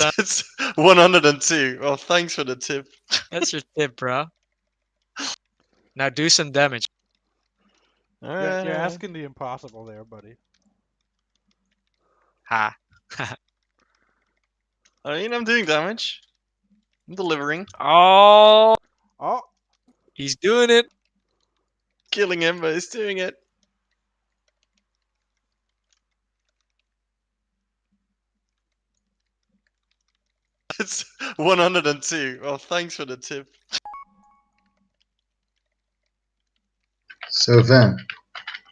That's 102. Well, thanks for the tip. That's your tip, bro. Now do some damage. Alright, You're alright. asking the impossible there, buddy. Ha. I mean, I'm doing damage. I'm delivering. Oh, Oh, he's doing it. Killing him, but he's doing it. It's 102. Well, thanks for the tip. So Van,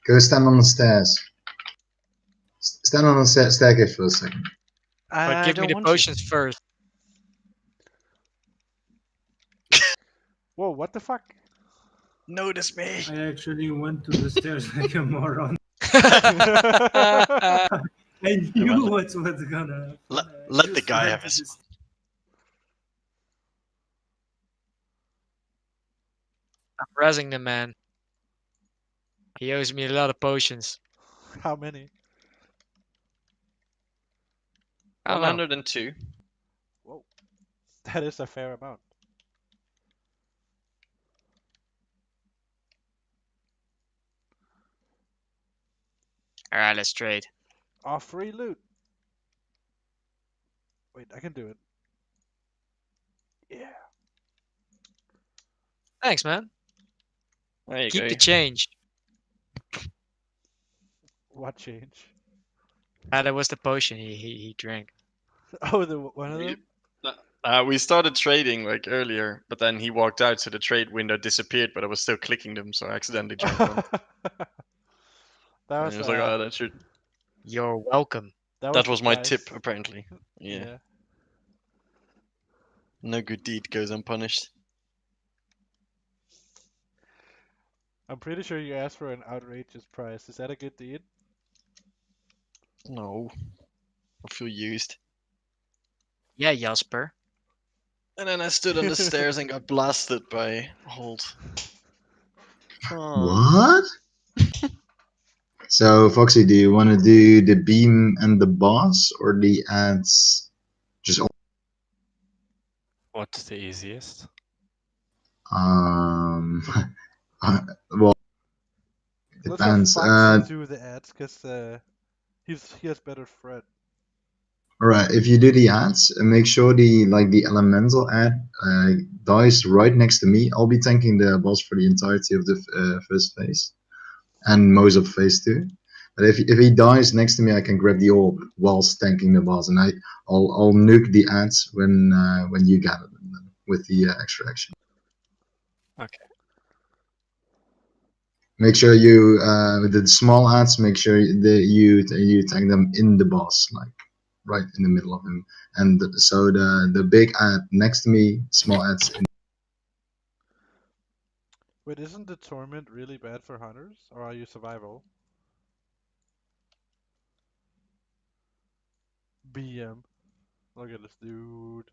go stand on the stairs. Stand on the staircase for a second. But give me the potions first. whoa, what the fuck? Notice me. I actually went to the stairs like a moron. I'm I knew what's gonna happen. Let the guy have his. rezzing the man. He owes me a lot of potions. How many? I don't know. 102. Whoa, that is a fair amount. Alright, let's trade. Oh, free loot. Wait, I can do it. Yeah. Thanks, man. There you Keep go. the change. What change? Ah, that was the potion he drank. Oh, the one of them. We started trading like earlier, but then he walked out, so the trade window disappeared. But I was still clicking them, so I accidentally jumped on. That And was he was like, "Oh, that should." You're welcome. That was my surprise. tip, apparently. Yeah. No good deed goes unpunished. I'm pretty sure you asked for an outrageous price. Is that a good deed? No. I feel used. Yeah, Jasper. And then I stood on the stairs and got blasted by Holt. What? So Foxy, do you want to do the beam and the boss, or the ads? Just What's the easiest? well, Let's have depends. Foxy do the ads, cause he has better threat. Alright, if you do the ads, make sure the elemental ad dies right next to me. I'll be tanking the boss for the entirety of the first phase, and most of phase 2. But if he dies next to me, I can grab the orb whilst tanking the boss, and I'll nuke the ads when you gather them with the extra action. Okay. Make sure you with the small ads, make sure that you tank them in the boss, like right in the middle of him, and so the big ad next to me, small ads. Wait, isn't the torment really bad for hunters, or are you survival? BM. Look at this dude.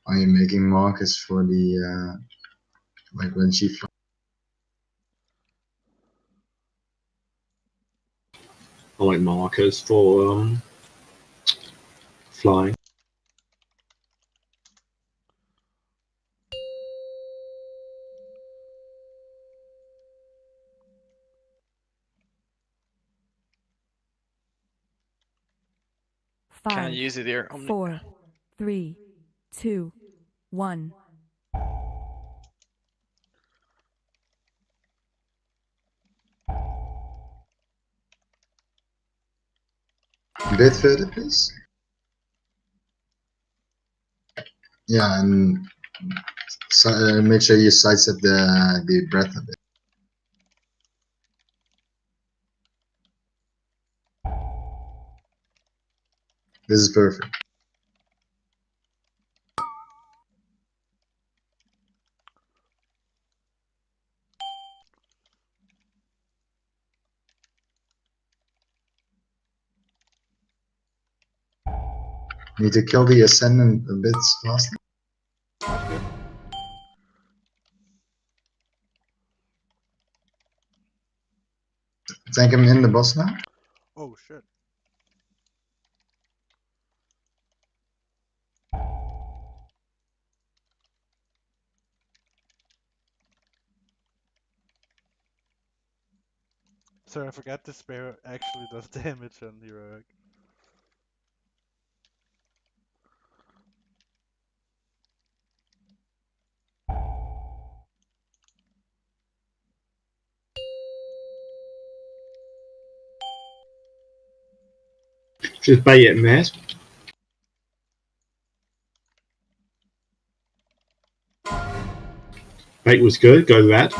I am making markers for the like when she flies. I like markers for flying. Can't 5, use it here. 4, 3, 2, 1. A bit further, please. Yeah, and make sure you sidestep the breath a bit. This is perfect. Need to kill the Ascendant a bit faster. That's good. Tank him in the boss now. Oh shit. Sorry, I forgot the spare actually does damage on heroic. Just bait it, mate. Bait was good. Go red.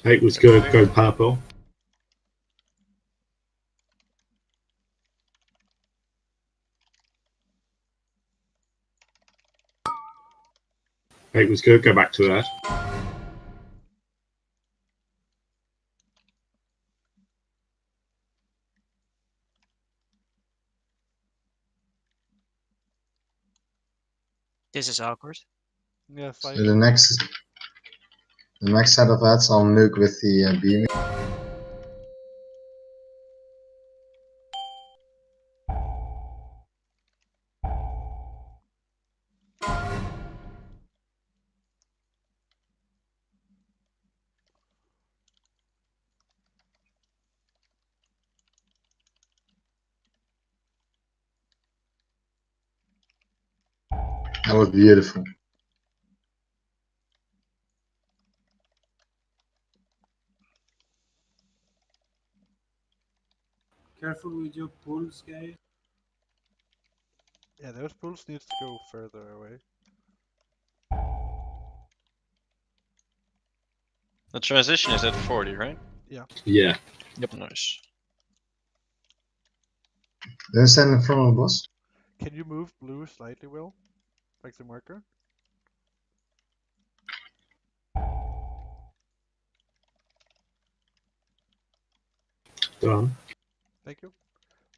Bait was good. Go purple. Bait was good. Go back to red. This is awkward. Yeah, So slightly. the next set of ads I'll nuke with the beam. That was beautiful. Careful with your pulls, guys. Yeah, those pools needs to go further away. The transition is at 40, right? Yeah. Yep. Nice. Then stand in front of the boss. Can you move blue slightly, Will? Like the marker? Done. Thank you.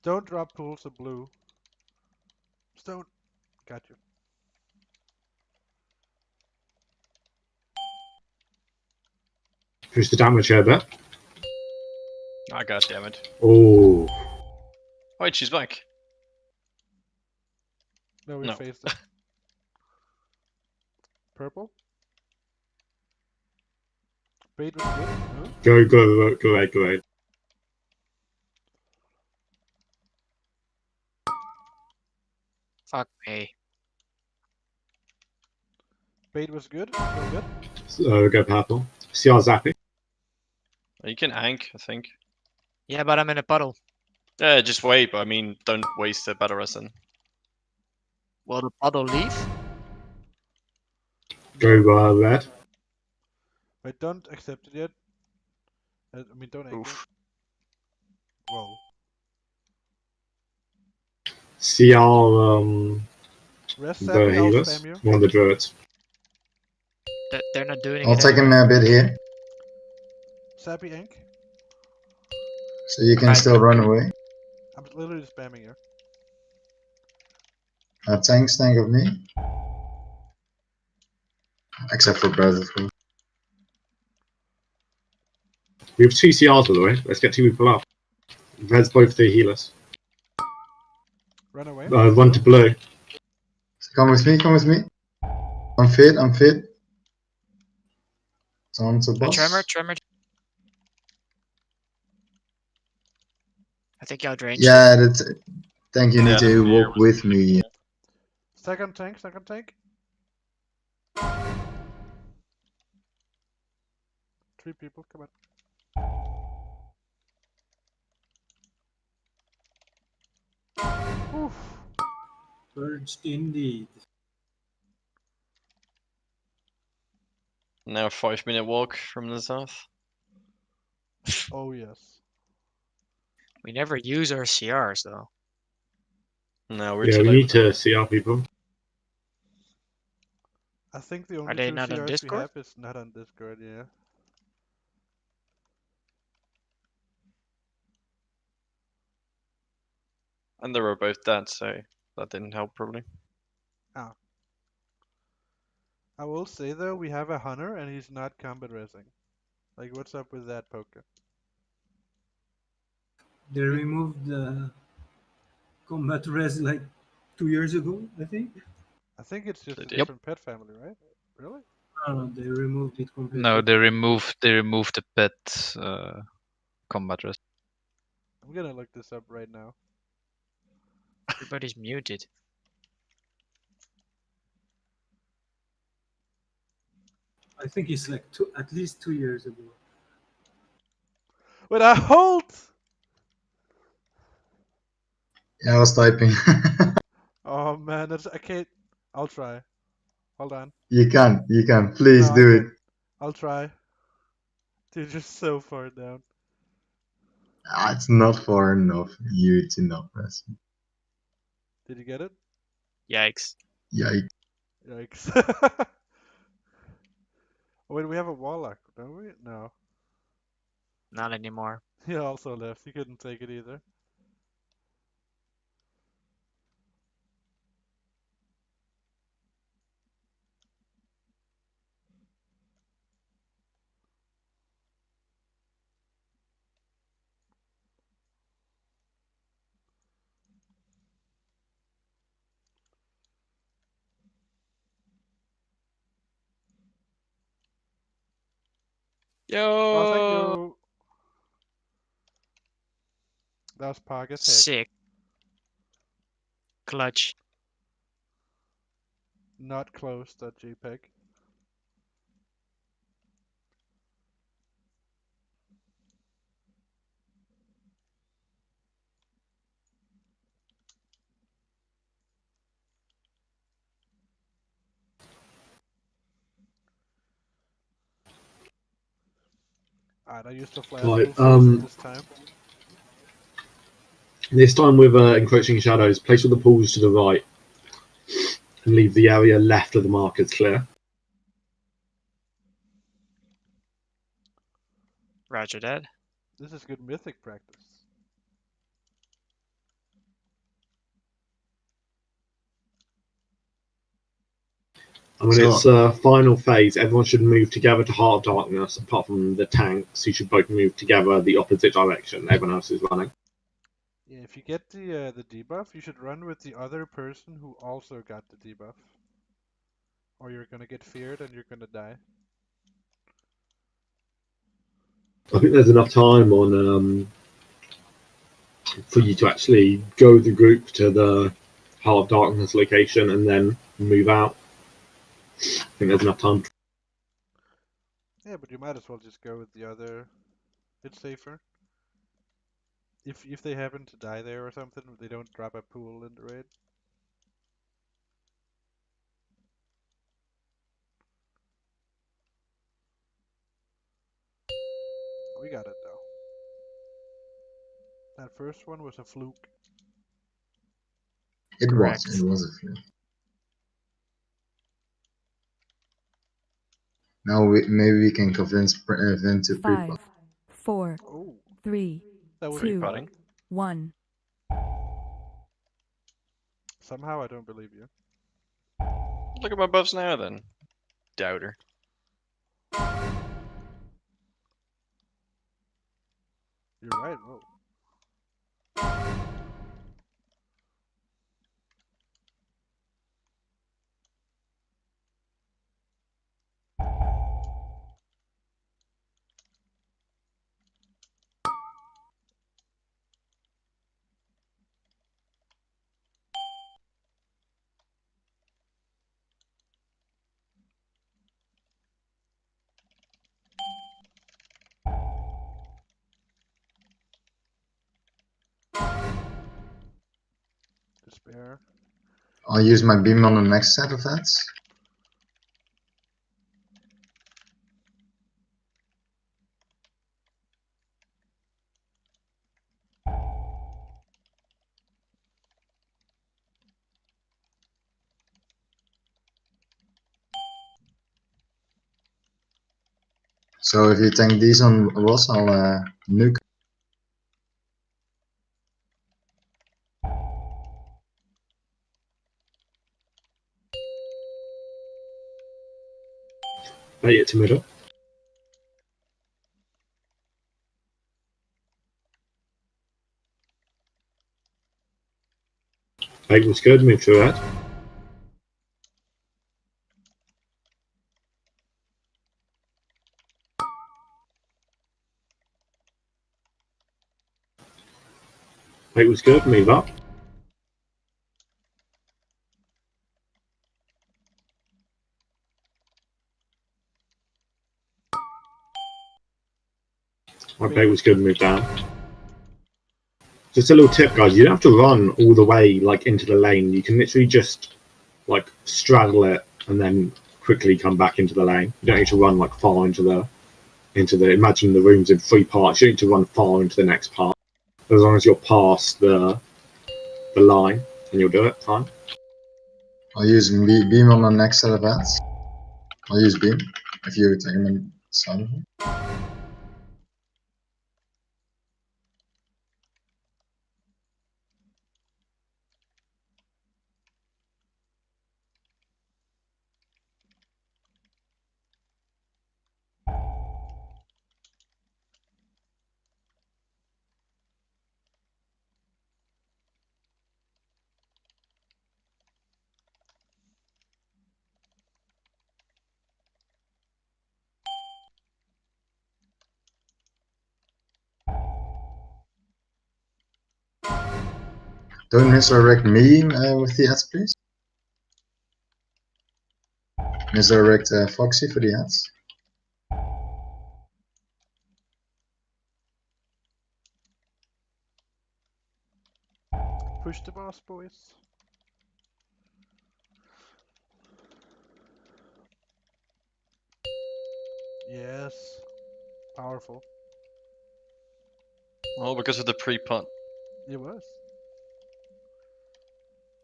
Don't drop pools of blue. Stone. Got you. Who's the damage here, bet? Ah, god damn it. Oh. Wait, she's back. No, we No. faced it. Purple. Bait was good. No? Go red, go red. Fuck me. Bait was good. Go good. Go purple. CR zapping. You can ank, I think. Yeah, but I'm in a puddle. Yeah, just wait, but I mean, don't waste the battle rest then. Will the puddle leave? Go red. Wait, don't accept it yet. I mean, don't anchor. Oof. Whoa. CR Rest the Sappy, I'll healers. spam you. One of the druids. They're not doing I'll it take him anymore. a bit here, Sappy Ink. so you can Right. still run away. I'm literally spamming you. Tank of me. Except for Breath of Course. We have two CRs, by the way. Let's get two people up. Red's both the healers. Run away. Run to blue. Come with me, come with me. I'm fit. It's on to boss. Tremor. I think y'all drained. Yeah, that's Thank you, need Yeah, to here walk was- with me. Second tank. Three people, come on. Oof. Purged indeed. Now 5-minute walk from the south. Oh yes. We never use our CRs though. No, we're Yeah, too we late. need to CR people. I think the only they two not on CRs we Discord? have is not on Discord, yeah. And they were both dead, so that didn't help probably. I will say though, we have a hunter and he's not combat resing. Like, what's up with that, Poker? They removed the combat res like 2 years ago, I think. I think it's just They a did. different pet family, right? Really? They removed it completely. No, they removed the pet combat rest. I'm gonna look this up right now. Everybody's muted. I think it's like at least 2 years ago. Wait, I hold! Yeah, I was typing. Oh man, I can't. I'll try. Hold on. You can. Please No, I do it. can't. I'll try. Dude, you're so far down. It's not far enough. You to not press. Did you get it? Yikes. Yikes. Yikes. Wait, we have a warlock, don't we? No. Not anymore. He also left. He couldn't take it either. Oh, thank Yo! you. That was Pog as heck. Sick. Clutch. Not close.jpg. Alright, I used the flash Right, pulse this time. This time with encroaching shadows, place all the pools to the right and leave the area left of the markers clear. Roger that. This is good mythic practice. And when it's final phase, everyone should move together to Heart of Darkness, apart from the tanks, who should both move together the opposite direction. Everyone else is running. Yeah, if you get the debuff, you should run with the other person who also got the debuff. Or you're gonna get feared and you're gonna die. I think there's enough time on for you to actually go with the group to the Heart of Darkness location and then move out. I think there's enough time. Yeah, but you might as well just go with the other. It's safer. If they happen to die there or something, they don't drop a pool in the raid. We got it though. That first one was a fluke. It Correct. was a few. Now maybe we can convince Vin to 5, pre-plot. 4, Oh, 3, that was 2, fun. 1. Somehow I don't believe you. Look at my buffs now then. Doubter. You're right. Whoa. Despair. I'll use my beam on the next set of hats. So if you tank these on Ross, I'll nuke. Bait it to middle. Bait was good, move to red. Bait was good, move up. My bait was good, move down. Just a little tip, guys. You don't have to run all the way like into the lane. You can literally just like straddle it and then quickly come back into the lane. You don't need to run like far into the. Imagine the room's in 3 parts. You don't need to run far into the next part. As long as you're past the line, and you'll do it. Fine. I'll use beam on the next set of ads. I'll use beam if you take him inside of him. Don't misdirect me with the ads, please. Misdirect Foxy for the ads. Push the boss, boys. Yes. Powerful. All because of the pre-pot. It was.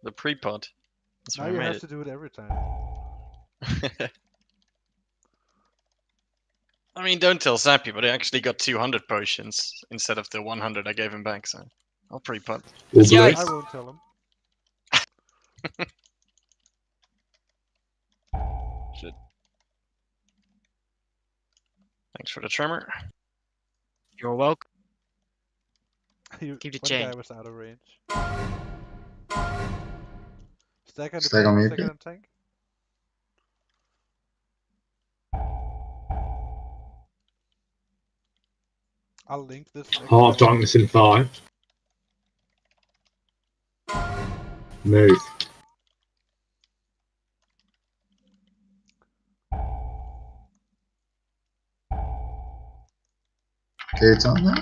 The pre-pot. That's Now why I you made have it. to do it every time. I mean, don't tell Zappy, but I actually got 200 potions instead of the 100 I gave him back, so I'll pre-pot. All Yeah, blue. I won't tell him. Shit. Thanks for the tremor. You're welcome. You- Keep the One chain. guy was out of range. Stack on the Stack on me, tank. Stack on the tank. I'll link this. Next Heart of time. Darkness in 5. Move. Okay, it's on now.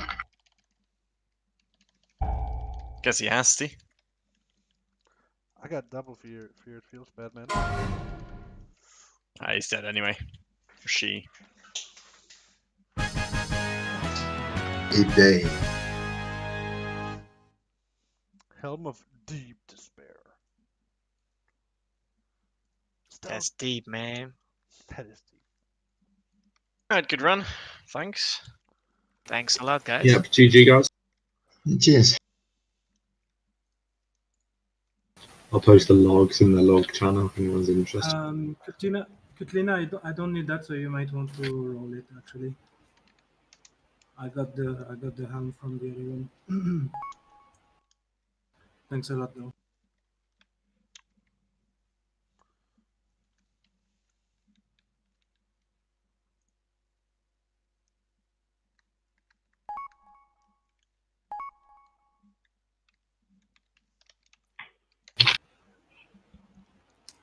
Guess he has to. I got double fear. Fear it feels bad, man. Ah, he's dead anyway. Or she. A day. Helm of Deep Despair. Stone. That's deep, man. That is deep. Alright, good run. Thanks. Thanks a lot, guys. Yep, GG guys. Cheers. I'll post the logs in the log channel if anyone's interested. Katlina, I don't need that, so you might want to roll it actually. I got the helm from the other one. Thanks a lot though.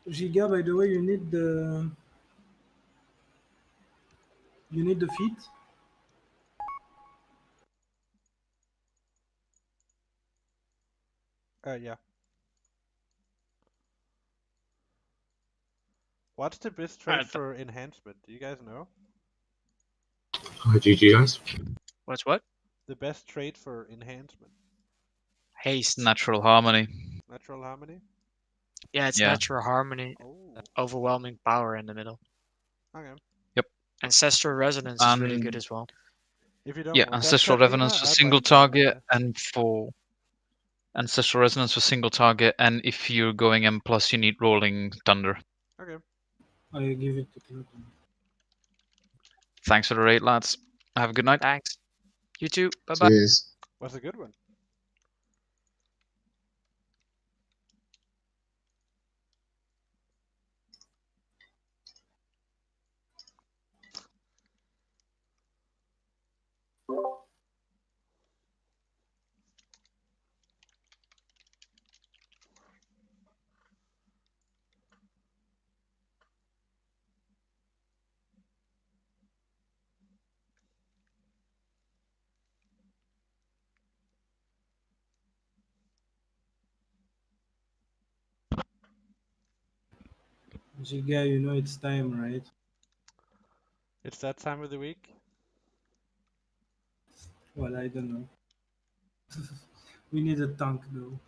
Giga, by the way, you need the feet. Yeah. What's the best trade Alright, for enhancement? Do you guys know? Hi, GG guys. What's what? The best trait for enhancement? Haste. Natural harmony. Natural harmony? Yeah, it's Yeah. natural harmony. Oh, Overwhelming power in the middle. okay. Ancestral Resonance is really good And as well. If you don't yeah, want that, Ancestral Katrina, Resonance for I'd single like that, target and for Ancestral Resonance for single target, and if you're going M+, you need Rolling Thunder. Okay. I give it to Clinton. Thanks for the raid, lads. Have a good night. Thanks. You too. Bye bye. Cheers. What's a good one? Giga, you know it's time, right? It's that time of the week. Well, I don't know. We need a tank though.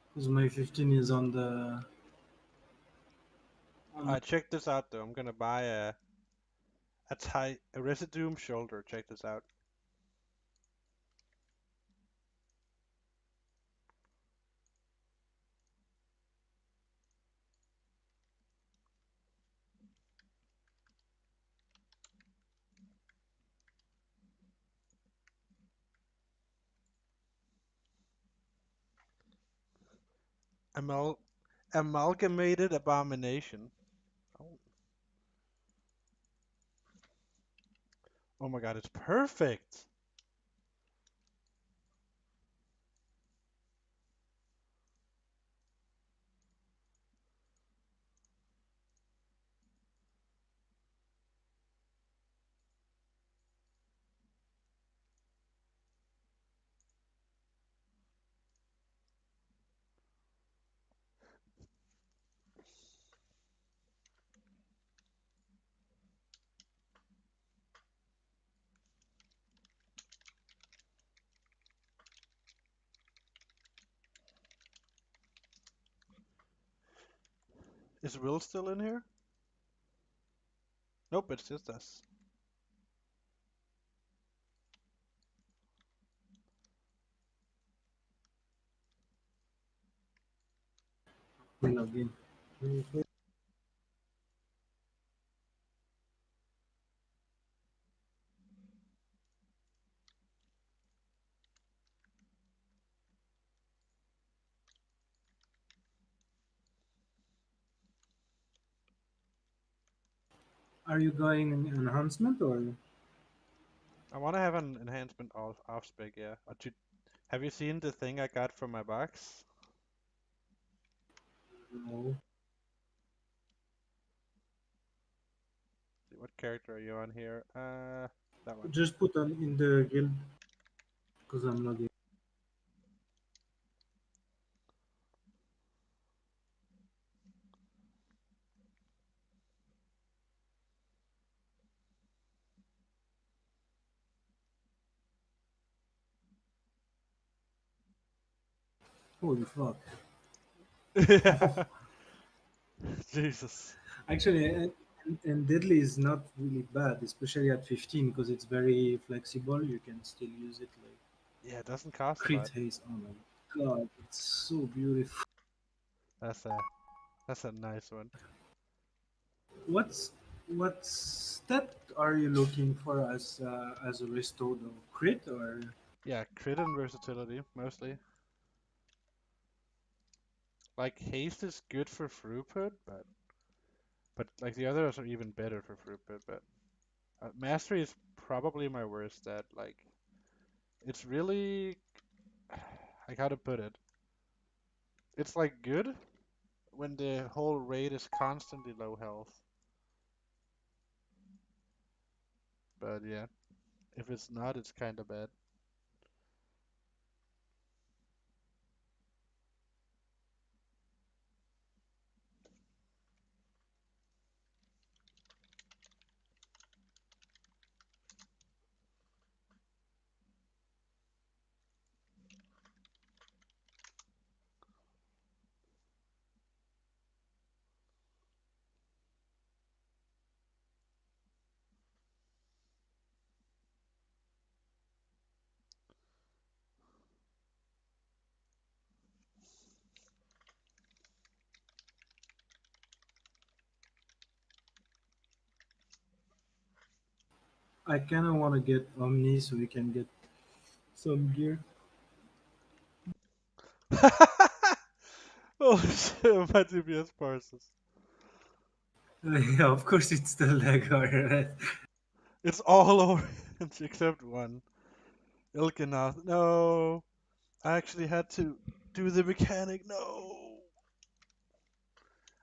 Because my 15 is on the... Check this out though. I'm gonna buy a Residuum shoulder. Check this out. Amalgamated Abomination. Oh my god, it's perfect. Is Will still in here? Nope, it's just us. We log in. Are you going in enhancement or? I want to have an enhancement off spec, yeah. Have you seen the thing I got from my box? No. What character are you on here? That one. Just put on in the guild. Because I'm logging. Holy fuck. Jesus. Actually, and Deadly is not really bad, especially at 15, because it's very flexible. You can still use it like Yeah, it doesn't cost a crit lot. haste. Oh my god, it's so beautiful. That's a nice one. What stat are you looking for as a resto though? Crit or? Yeah, crit and versatility mostly. Like haste is good for throughput, but like the others are even better for throughput. But mastery is probably my worst stat. Like it's really like how to put it. It's like good when the whole raid is constantly low health. But yeah, if it's not, it's kind of bad. I kind of want to get Omni so we can get some gear. Oh shit, my DPS parses. Yeah, of course it's the Lego, right? It's all orange except one. Ilkanath. No. I actually had to do the mechanic. No.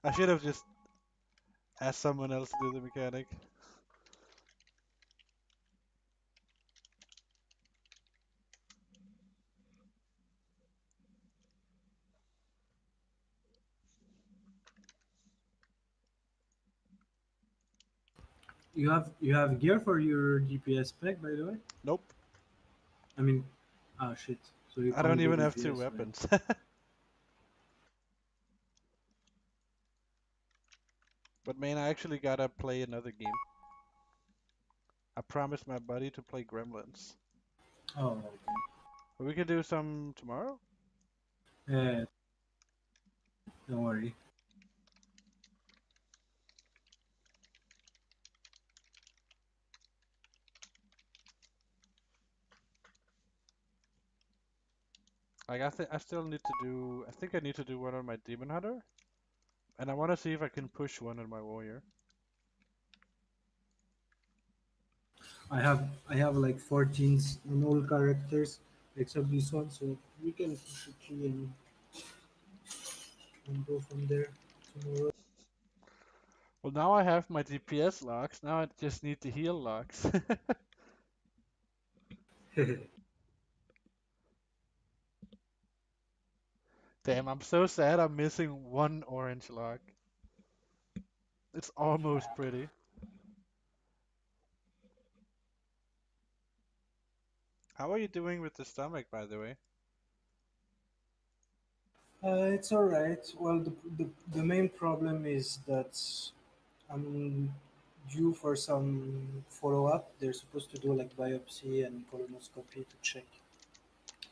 I should have just asked someone else to do the mechanic. You have gear for your GPS pack, by the way. Nope. I mean, shit. So you I don't can't go even have DPS, 2 right? weapons. But man, I actually gotta play another game. I promised my buddy to play Gremlins. Oh, okay. But we can do some tomorrow? Yeah, don't worry. Like I still need to do. I think I need to do one on my Demon Hunter, and I want to see if I can push one on my Warrior. I have like 14 on all characters except this one, so we can push it through and go from there tomorrow. Well, now I have my DPS locks. Now I just need the heal locks. Damn, I'm so sad I'm missing one orange lock. It's almost pretty. How are you doing with the stomach, by the way? It's all right. Well, the main problem is that I'm due for some follow up. They're supposed to do like biopsy and colonoscopy to check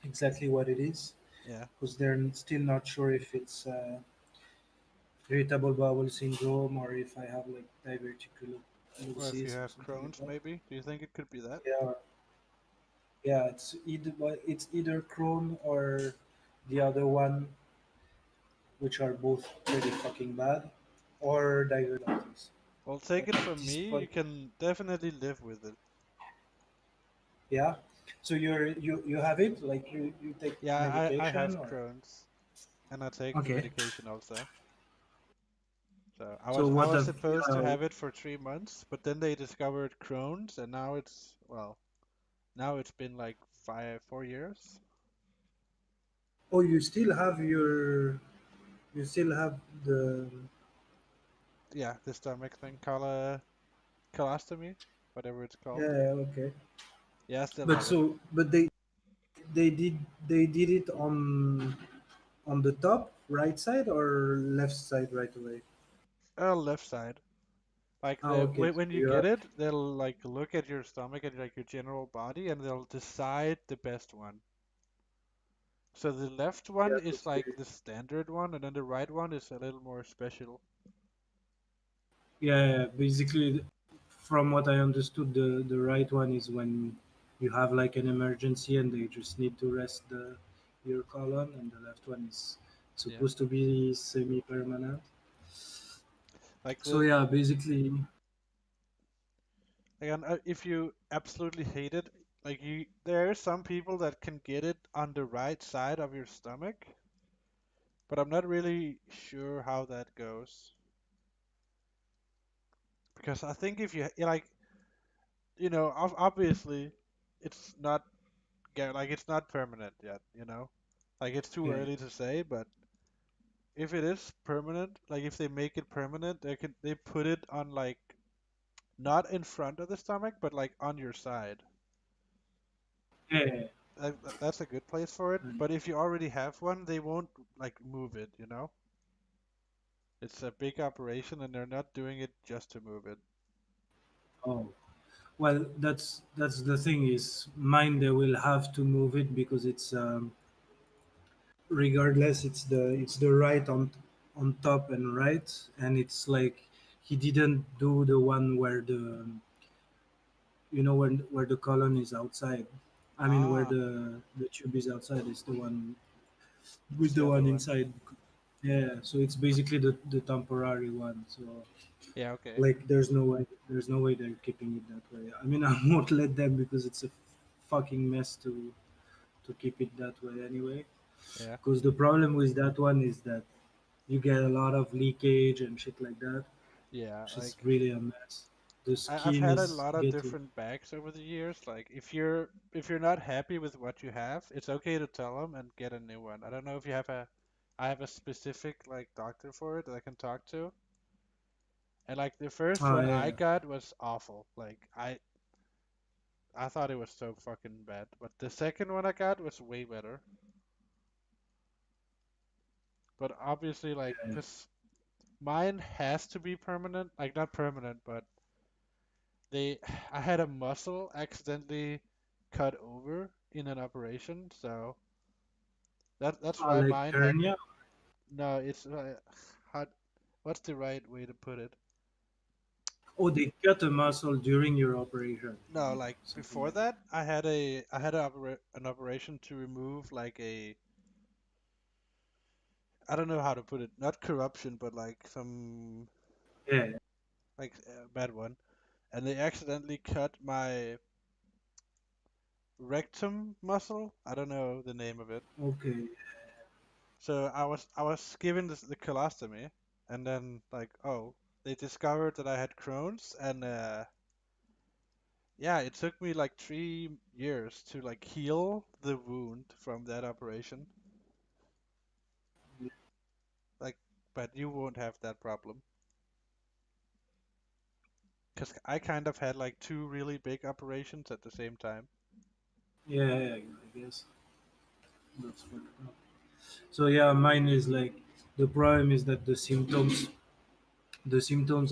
exactly what it is, Yeah. because they're still not sure if it's irritable bowel syndrome or if I have like Or if you diverticulosis or have something like Crohn's, that. maybe? Do you think it could be that? Yeah, yeah. It's either Crohn or the other one, which are both pretty fucking bad, or diverticulitis. Well, take it At from this me, you point, can definitely live with it. yeah. So you have it, like you take Yeah, I have medication or Crohn's, and I take the okay. medication also. So So I what was the supposed to have it for 3 months, but then they discovered Crohn's, and now it's now it's been like 4 years. oh, you still have the Yeah, the stomach thing, colostomy, whatever it's called. yeah, okay. Yeah, I still But have it. so but they did it on the top right side or left side right away? Left side. Like Okay. So when you you get have it, they'll like look at your stomach and like your general body, and they'll decide the best one. So the left one yeah, is like the standard one, and then the right one is a little more special. yeah, basically, from what I understood, the right one is when you have like an emergency and they just need to rest your colon, and the left one is Yeah. supposed to be semi-permanent. Like So yeah, basically, again, if you absolutely hate it, like there are some people that can get it on the right side of your stomach, but I'm not really sure how that goes. Because I think if you like, obviously, it's not like it's not permanent yet. Like it's too yeah, early to say, but if it is permanent, like if they make it permanent, they put it on like not in front of the stomach, but like on your side. yeah. That's a good place for it. But if you already have one, they won't like move it. It's a big operation, and they're not doing it just to move it. Oh, well, that's the thing is mine. They will have to move it because it's regardless. It's the right on top and right, and it's like he didn't do the one where you know, where the colon is outside. I mean, where Ah, the tube is outside is the one with it's the the other one one. inside. Yeah, so it's basically the temporary one. So Yeah, okay. like, there's no way they're keeping it that way. I mean, I won't let them because it's a fucking mess to keep it that way anyway. Yeah. Because the problem with that one is that you get a lot of leakage and shit like that, Yeah, which is like really a mess. The I've skin had a is lot of getting. different bags over the years. Like if you're not happy with what you have, it's okay to tell them and get a new one. I don't know if you have a I have a specific like doctor for it that I can talk to. And like the first Oh one yeah, I yeah. got was awful. Like I thought it was so fucking bad. But the second one I got was way better. But obviously like Yeah. cuz mine has to be permanent, like not permanent, but they I had a muscle accidentally cut over in an operation, so that's Oh, why like mine had hernia. no. It's how, what's the right way to put it? Oh, they cut a muscle during your operation. No, like Something before like that. that, I had an operation to remove like a I don't know how to put it, not corruption, but like some Yeah. like a bad one, and they accidentally cut my rectum muscle. I don't know the name of it. Okay. So I was given the colostomy, and then like they discovered that I had Crohn's, and yeah, it took me like 3 years to like heal the wound from that operation. Like, but you won't have that problem, because I kind of had like two really big operations at the same time. Yeah, yeah, I guess that's fucked up. So yeah, mine is like, the problem is that the symptoms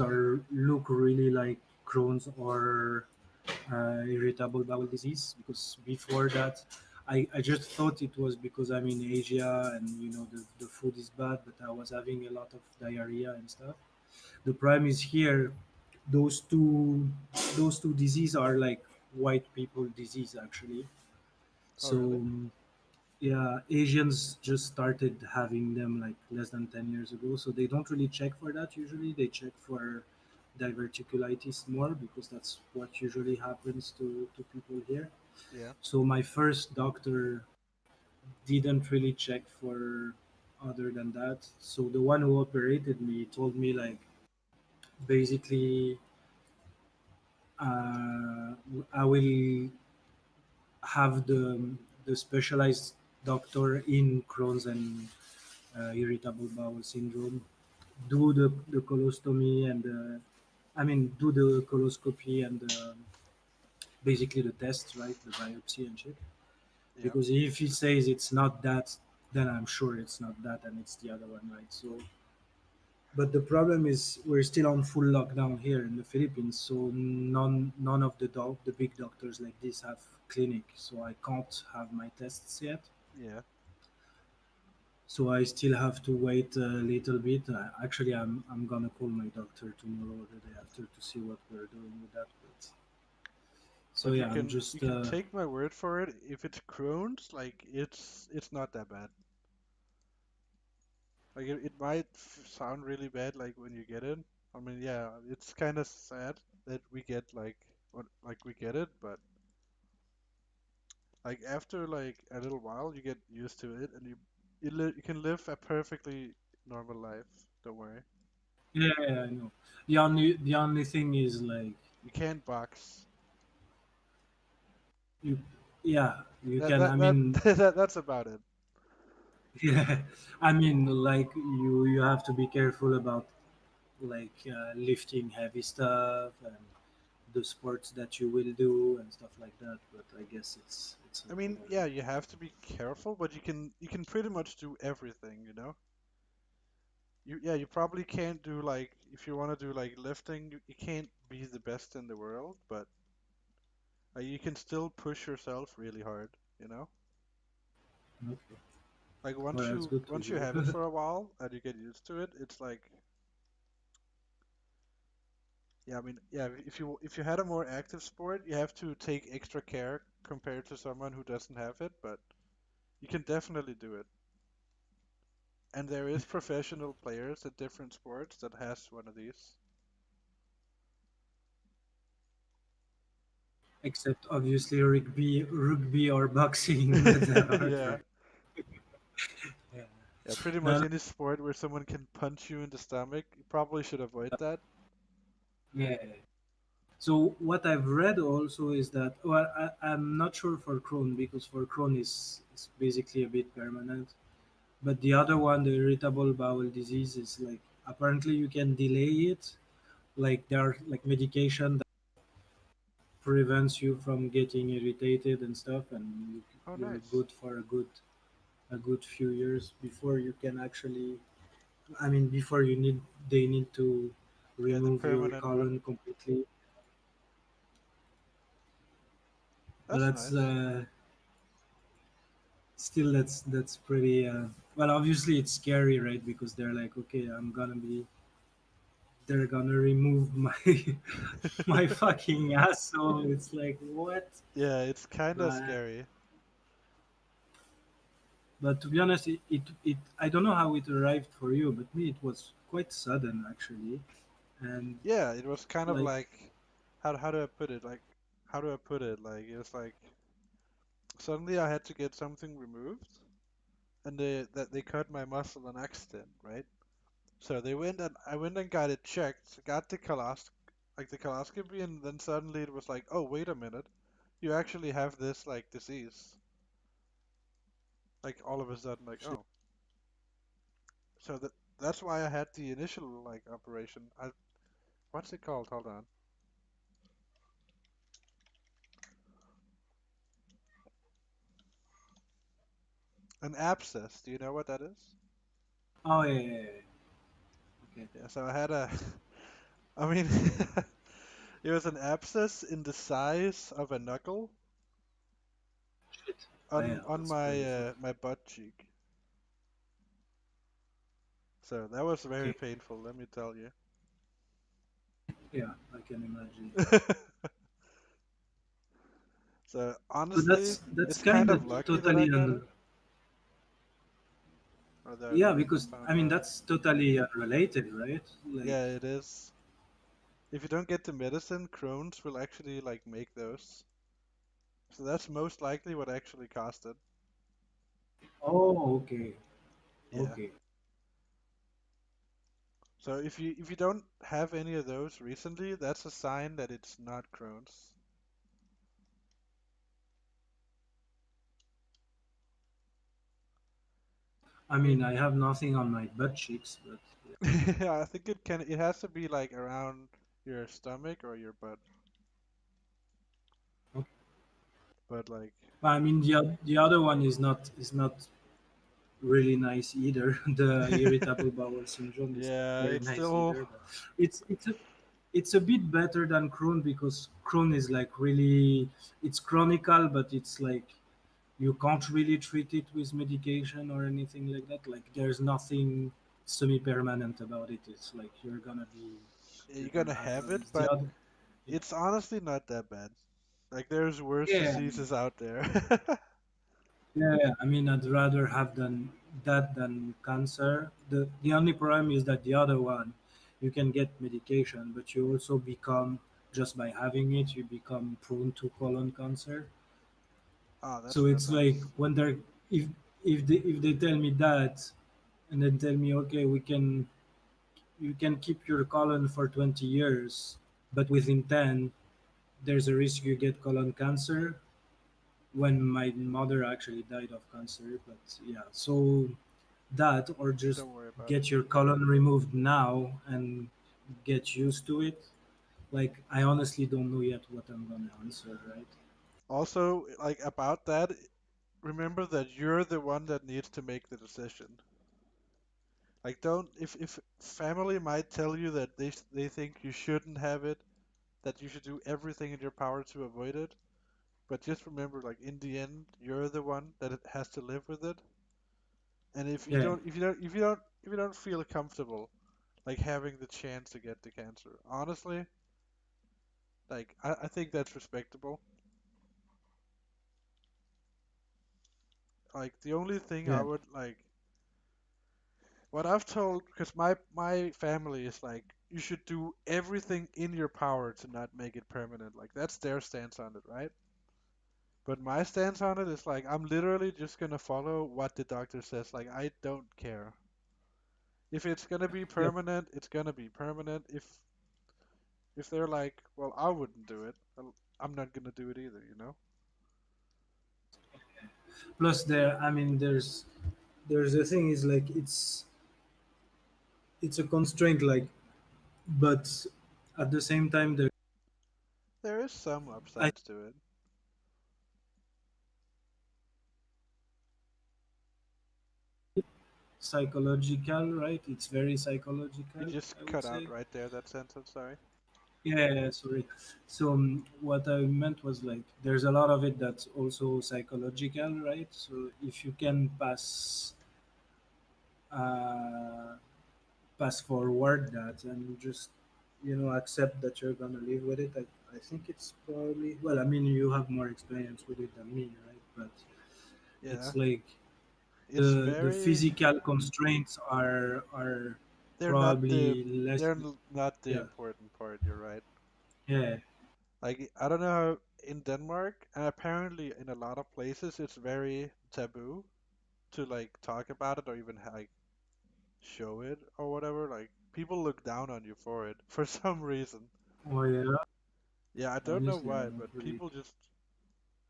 are look really like Crohn's or irritable bowel disease, because before that I just thought it was because I'm in Asia and the food is bad, but I was having a lot of diarrhea and stuff. The problem is here, those two those two diseases are like white people disease actually. Oh, So really? yeah, Asians just started having them like less than 10 years ago. So they don't really check for that usually. They check for diverticulitis more because that's what usually happens to people here. Yeah. So my first doctor didn't really check for other than that. So the one who operated me told me like, basically, I will have the specialized doctor in Crohn's and irritable bowel syndrome do the colostomy and do the coloscopy and basically the tests, right? The biopsy and shit. Yeah. Because if he says it's not that, then I'm sure it's not that and it's the other one, right? So, but the problem is we're still on full lockdown here in the Philippines, so none of the big doctors like this have clinic, so I can't have my tests yet. Yeah. So I still have to wait a little bit. Actually, I'm gonna call my doctor tomorrow or the day after to see what we're doing with that. But so But you yeah, I'm can you just can take my word for it. If it's Crohn's, like it's not that bad. Like it might sound really bad, like when you get it. I mean, yeah, it's kind of sad that we get like what like we get it, but like after like a little while, you get used to it, and you can live a perfectly normal life. Don't worry. yeah, I know. The only thing is like, You can't box. you yeah, you That can. that I that, mean, that's about it. yeah, I mean, like, you have to be careful about like lifting heavy stuff and the sports that you will do and stuff like that. But I guess it's I okay. mean, yeah, you have to be careful, but you can pretty much do everything, you know? You probably can't do like if you want to do like lifting, you can't be the best in the world, but you can still push yourself really hard, you know? Okay. Like Well, once that's you good to once you hear. have it for a while and you get used to it, it's like Yeah, I mean, yeah, if you had a more active sport, you have to take extra care compared to someone who doesn't have it, but you can definitely do it. And there is professional players at different sports that has one of these. Except obviously rugby or boxing that are hard Yeah. for. Yeah. Yeah, pretty No, much no, any sport where someone can punch you in the stomach, you probably should avoid that. yeah. So what I've read also is that, well, I'm not sure for Crohn because for Crohn is basically a bit permanent. But the other one, the irritable bowel disease, is like apparently you can delay it. Like there are like medication that prevents you from getting irritated and stuff, and Oh, you're nice. good for a good few years before you can actually. I mean, before you need they need to Yeah, the remove your permanent one. colon completely. But That's nice. still that's pretty. Well, obviously it's scary, right? Because they're like, okay, they're gonna remove my my fucking asshole. It's like what? Yeah, it's kind of But scary. but to be honest, it I don't know how it arrived for you, but me it was quite sudden actually, and Yeah, it was kind of like like, how do I put it? Like, how do I put it? Like, it's like suddenly I had to get something removed, and they cut my muscle on accident, right? So they went and I went and got it checked, got the coloscopy, and then suddenly it was like, oh, wait a minute, you actually have this like disease. Like all of a sudden, like, oh, so that's why I had the initial like operation. What's it called? Hold on. An abscess. Do you know what that is? oh yeah, yeah, yeah. Okay. Yeah. So I had a. I mean, it was an abscess in the size of a knuckle Oh yeah, on that's pretty my butt cheek. So that was very okay. painful, let me tell you. Yeah, I can imagine. So But honestly, that's it's kind kind of of lucky that I totally got it, or yeah, that I because found I mean out. that's totally unrelated, right? Like Yeah, it is. If you don't get the medicine, Crohn's will actually like make those. So that's most likely what actually caused it. oh okay, Yeah. okay. So if you don't have any of those recently, that's a sign that it's not Crohn's. I mean I have nothing on my butt cheeks, but Yeah, I think it has to be like around your stomach or your butt. okay. But like, I mean the other one is not really nice either. The irritable bowel syndrome is not yeah, very it's nice still, either. But it's a bit better than Crohn because Crohn is like really it's chronical, but it's like you can't really treat it with medication or anything like that. Like there's nothing semi-permanent about it. It's like you're you're gonna gonna have have it, it's the but other. it's honestly not that bad. Like there's worse Yeah, diseases out there. yeah. I mean, I'd rather have that than cancer. The only problem is that the other one, you can get medication, but you also become just by having it, you become prone to colon cancer. Oh, So that's not it's like nice. when they're if they tell me that and then tell me, okay, you can keep your colon for 20 years, but within 10, there's a risk you get colon cancer. When my mother actually died of cancer, but yeah, so that or just Don't worry about it. get your colon removed now and get used to it. Like I honestly don't know yet what I'm gonna answer, right? Also, like about that, remember that you're the one that needs to make the decision. Like don't if family might tell you that they think you shouldn't have it, that you should do everything in your power to avoid it, but just remember like in the end you're the one that has to live with it. And Yeah, if you don't feel comfortable like having the chance to get the cancer, honestly, Like I think that's respectable. Like the only thing I Yeah. would like, what I've told, because my family is like, you should do everything in your power to not make it permanent. Like that's their stance on it, right? But my stance on it is like, I'm literally just gonna follow what the doctor says. Like I don't care. If it's gonna be Yeah. permanent, it's gonna be permanent. If they're like, well, I wouldn't do it, well, I'm not gonna do it either, you know? Plus, I mean, there's the thing is like it's a constraint, like, but at the same time, There is some I upsides to it. psychological, right? It's very psychological, You just I would cut out say. right there that sentence, sorry. Yeah, sorry. So what I meant was like there's a lot of it that's also psychological, right? So if you can uh, pass forward that and just accept that you're gonna live with it, I think it's probably well. I mean, you have more experience with it than me, right? But Yeah. it's like It's the very physical constraints are they're not the probably less. not the Yeah, important part, you're right. yeah, Like I don't know how in Denmark and apparently in a lot of places it's very taboo to like talk about it or even like show it or whatever. Like people look down on you for it for some reason. oh yeah. Yeah, I don't know Honestly, why, I'm not but really. people just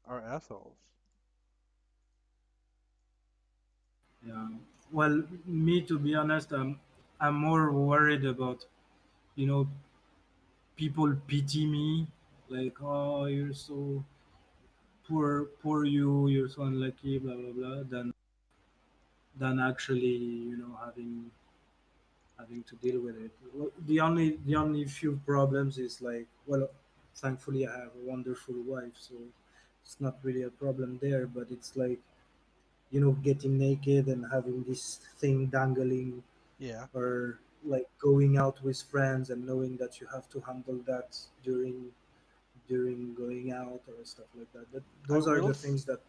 are assholes. Yeah. Well, me to be honest, I'm more worried about you know people pity me, like, oh, you're so poor you, you're so unlucky, blah blah blah, than actually having to deal with it. Well, the only few problems is like, well, thankfully I have a wonderful wife, so it's not really a problem there. But it's like getting naked and having this thing dangling, Yeah. or like going out with friends and knowing that you have to handle that during going out or stuff like that. I Those are will the s- things that.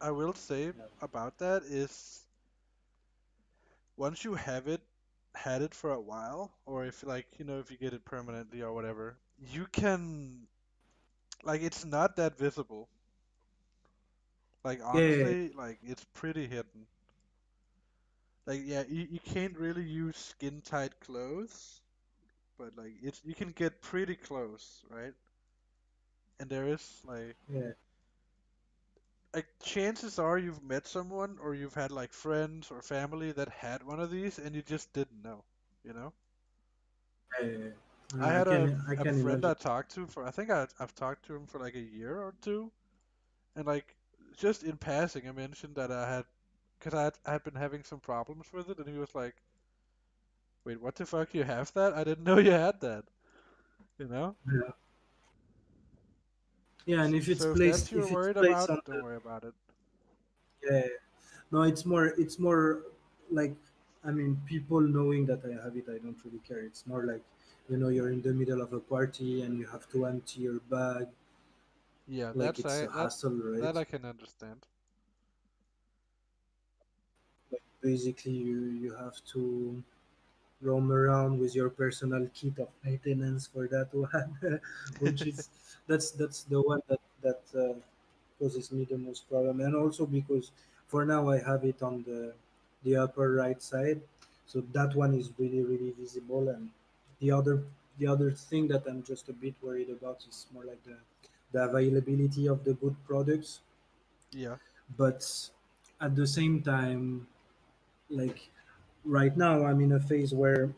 I will say Yeah. about that is once you have it had it for a while or if like if you get it permanently or whatever, you can like it's not that visible. Like Yeah, honestly, like it's pretty hidden. Like yeah, you can't really use skin tight clothes, but like it's you can get pretty close, right? And there is yeah, like chances are you've met someone or you've had like friends or family that had one of these and you just didn't know, you know? yeah. I I had can I a can friend imagine. I talked to for I think I've talked to him for like a year or two, and like just in passing I mentioned that I had because I had been having some problems with it, and he was like, "Wait, what the fuck? You have that? I didn't know you had that." You know? Yeah, yeah, and So if that's you're if it's worried placed about, on don't the. worry about it. Yeah, no, it's more like, I mean, people knowing that I have it, I don't really care. It's more like, you're in the middle of a party and you have to empty your bag. Yeah, Like, it's a hassle, that right? I can understand. Like, basically, you have to roam around with your personal kit of maintenance for that one, which is that's the one that causes me the most problem. And also because for now I have it on the upper right side, so that one is really really visible. And the other the other thing that I'm just a bit worried about is more like the availability of the good products. Yeah, But at the same time, like, right now I'm in a phase where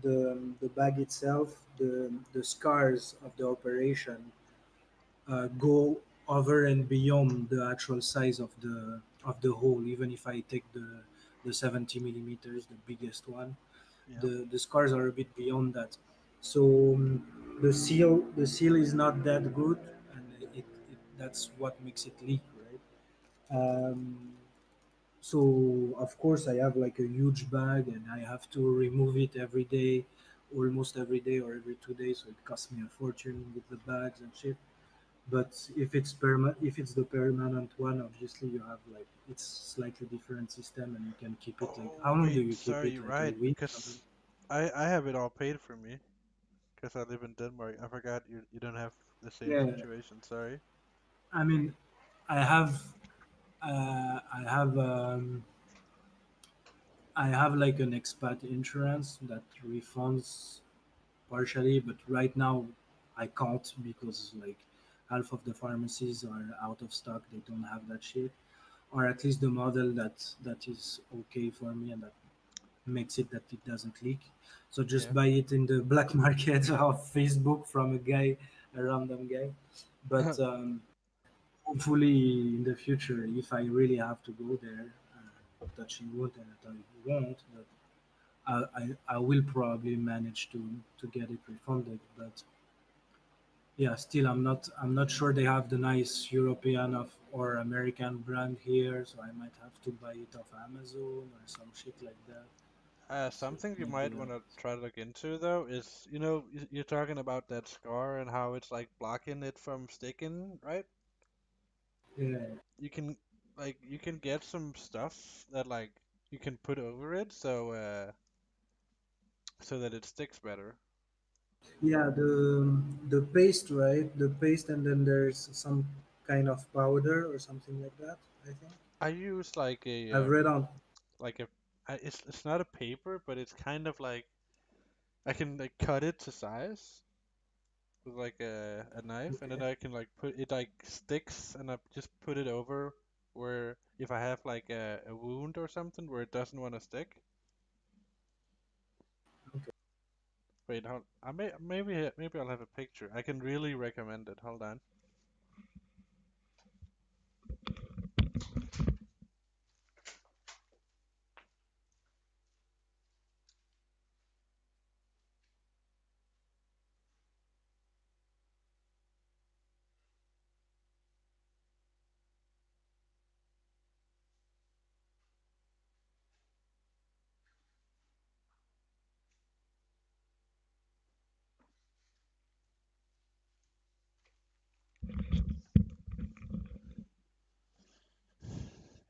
the bag itself, the scars of the operation, go over and beyond the actual size of the hole. Even if I take the 70 millimeters, the biggest one, yeah. the scars are a bit beyond that. So the seal is not that good, and that's what makes it leak, right? So of course I have like a huge bag and I have to remove it every day almost every day or every 2 days, so it costs me a fortune with the bags and shit. But if it's the permanent one, obviously you have like it's slightly different system, and you can keep it like how Oh long do wait, you keep sorry, it? you're Like a right. week? Because I have it all paid for me. Because I live in Denmark. I forgot you don't have the same Yeah, situation. Sorry. I mean, I have I have I have like an expat insurance that refunds partially, but right now I can't because like half of the pharmacies are out of stock. They don't have that shit, or at least the model that is okay for me and that makes it that it doesn't leak. So just Yeah. buy it in the black market of Facebook from a random guy. But hopefully in the future, if I really have to go there, touching wood, and I won't, but I will probably manage to get it refunded. But yeah, still I'm not sure they have the nice European of or American brand here, so I might have to buy it off Amazon or some shit like that. So it Something you might be might a want to try to look into though is, you're talking about that scar and how it's like blocking it from sticking, right? yeah. You can you can get some stuff that like you can put over it so that it sticks better. Yeah, the paste, right? The paste, and then there's some kind of powder or something like that. I think I use I've read on. like a it's not a paper, but it's kind of like I can like cut it to size with like a knife, and then Okay, I can like put it like sticks, and I just put it over where if I have like a wound or something where it doesn't want to stick. okay. Wait, hold. Maybe I'll have a picture. I can really recommend it. Hold on.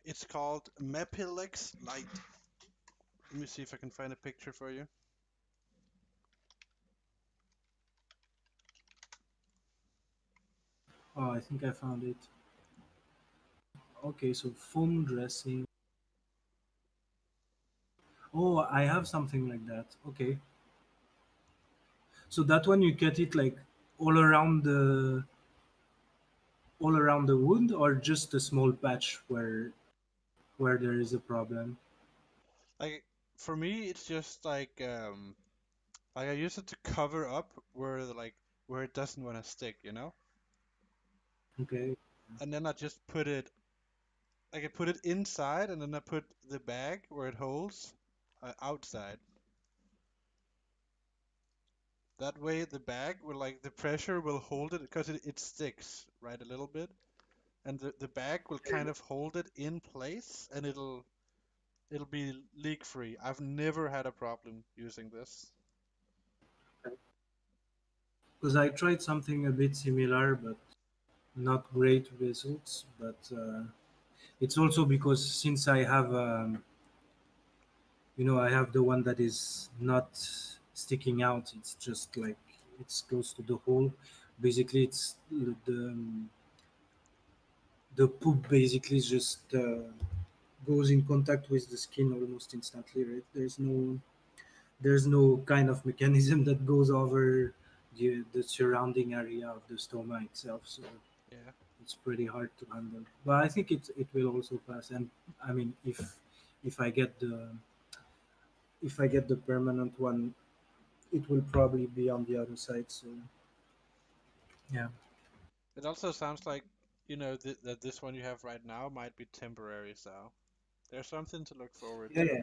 It's called Mepilex Light. Let me see if I can find a picture for you. Oh, I think I found it. Okay, so foam dressing. Oh, I have something like that. Okay, so that one you cut it like all around the wound, or just a small patch where there is a problem. Like for me, it's just like I use it to cover up where it doesn't want to stick. Okay, And then I just put it like I put it inside, and then I put the bag where it holds outside. That way, the bag will like the pressure will hold it because it sticks right a little bit, and the bag will kind of hold it in place, and it'll be leak free. I've never had a problem using this. because I tried something a bit similar, but not great results. But it's also because since I have I have the one that is not sticking out. It's just like it's close to the hole. Basically, it's the poop basically just goes in contact with the skin almost instantly, right? There's no kind of mechanism that goes over the surrounding area of the stoma itself, so Yeah. it's pretty hard to handle. But I think it will also pass. And I mean, if I get the permanent one, it will probably be on the other side. So yeah, It also sounds like, that this one you have right now might be temporary, so there's something to look forward yeah, to. yeah.